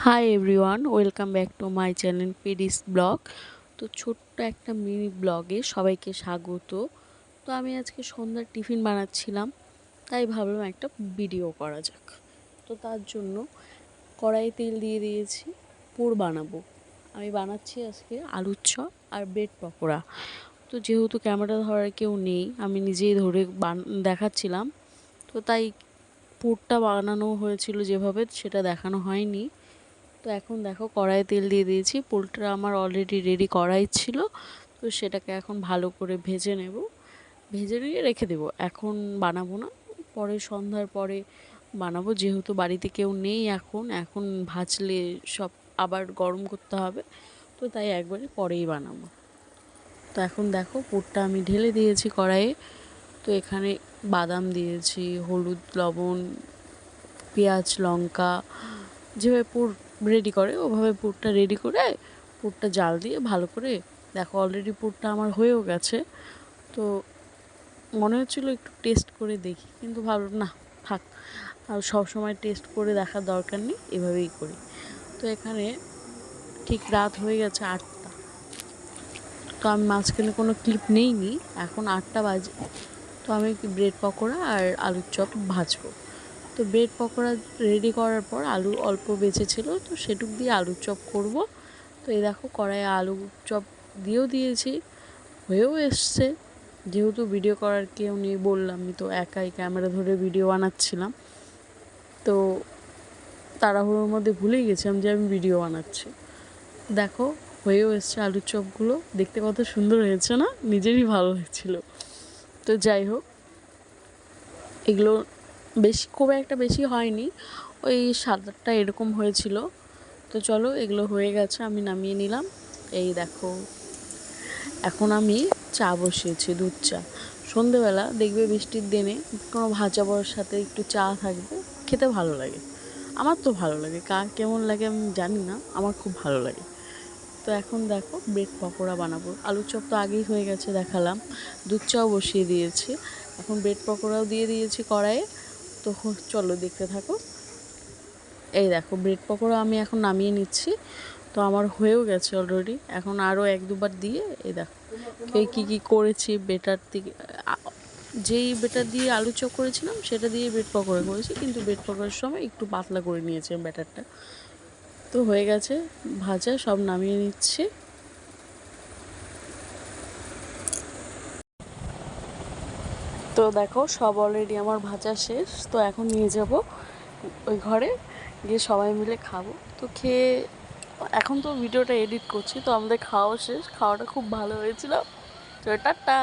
High everyone, welcome back to my channel পিডিস blog. তো ছোট্ট একটা মিনি ব্লগে সবাইকে স্বাগত। তো আমি আজকে সন্ধ্যার টিফিন বানাচ্ছিলাম, তাই ভাবলাম একটা ভিডিও করা যাক। তো তার জন্য কড়াইয়ে তেল দিয়ে দিয়েছি, পুর বানাবো। আমি বানাচ্ছি আজকে আলুর চপ আর ব্রেড পকোড়া। তো যেহেতু ক্যামেরা ধরার কেউ নেই, আমি নিজেই ধরে দেখাচ্ছিলাম, তো তাই পুরটা বানানো হয়েছিল যেভাবে সেটা দেখানো হয়নি। তো এখন দেখো কড়াইয়ে তেল দিয়ে দিয়েছি, পোলটা আমার অলরেডি রেডি করাই ছিল। তো সেটাকে এখন ভালো করে ভেজে নেব, ভেজে নিয়ে রেখে দেব। এখন বানাবো না, পরে সন্ধ্যার পরে বানাবো, যেহেতু বাড়িতে কেউ নেই। এখন ভাজলে সব আবার গরম করতে হবে, তো তাই একবারে পরেই বানাবো। তো এখন দেখো পুরটা আমি ঢেলে দিয়েছি কড়াইয়ে। তো এখানে বাদাম দিয়েছি, হলুদ, লবণ, পেঁয়াজ, লঙ্কা, যেভাবে পুর রেডি করে ওভাবে পুরটা রেডি করে পুরটা জাল দিয়ে ভালো করে দেখো অলরেডি পুরটা আমার হয়েও গেছে। তো মনে হচ্ছিলো একটু টেস্ট করে দেখি, কিন্তু ভাবলাম না, থাক, আর সবসময় টেস্ট করে দেখার দরকার নেই, এভাবেই করি। তো এখানে ঠিক রাত হয়ে গেছে 8টা। তো আমি মাঝখানে কোনো ক্লিপ নেইনি, এখন 8টা বাজে। তো আমি ব্রেড পকোড়া আর আলুর চপ ভাজবো। তো ব্রেড পকোড়া রেডি করার পর আলু অল্প বেঁচেছিল, তো সেটুক দিয়ে আলুর চপ করব। তো এই দেখো কড়াইয়ে আলু চপ দিয়েও দিয়েছি, হয়েও এসছে। যেহেতু ভিডিও করার কেউ নেই, বললামই তো, একাই ক্যামেরা ধরে ভিডিও বানাচ্ছিলাম। তো তাড়াহুড়োর মধ্যে ভুলেই গেছিলাম যে আমি ভিডিও বানাচ্ছি। দেখো হয়েও এসছে আলুর চপগুলো, দেখতে কত সুন্দর হয়েছে না, নিজেরই ভালো লাগছিল। তো যাই হোক, এগুলো খুব একটা বেশি হয়নি, ওই 7-8টা এরকম হয়েছিল। তো চলো, এগুলো হয়ে গেছে, আমি নামিয়ে নিলাম। এই দেখো এখন আমি চা বসিয়েছি, দুধ চা। সন্ধেবেলা দেখবে বৃষ্টির দিনে কোনো ভাজা বড়ার সাথে একটু চা থাকবে, খেতে ভালো লাগে। আমার তো ভালো লাগে, কার কেমন লাগে আমি জানি না, আমার খুব ভালো লাগে। তো এখন দেখো ব্রেড পকোড়া বানাবো। আলুর চপ তো আগেই হয়ে গেছে, দেখালাম। দুধ চাও বসিয়ে দিয়েছি, এখন ব্রেড পকোড়াও দিয়ে দিয়েছি কড়াইয়ে। তো চলো দেখতে থাকো। এই দেখো ব্রেড পকোড়া আমি এখন নামিয়ে নিচ্ছি। তো আমার হয়েও গেছে অলরেডি, এখন আরও 1-2 বার দিয়ে এই দেখো কী করেছি। বেটার থেকে যেই বেটার দিয়ে আলু চপ করেছিলাম সেটা দিয়ে ব্রেড পকোড়া করেছি, কিন্তু ব্রেড পকোড়ার সময় একটু পাতলা করে নিয়েছিলাম ব্যাটারটা। তো হয়ে গেছে ভাজা, সব নামিয়ে নিচ্ছি। তো দেখো সব অলরেডি আমার ভাজা শেষ। তো এখন নিয়ে যাব ওই ঘরে, গিয়ে সবাই মিলে খাবো। তো খেয়ে এখন তো ভিডিওটা এডিট করছি, তো আমাদের খাওয়া শেষ, খাওয়াটা খুব ভালো হয়েছিল। তো টাটা।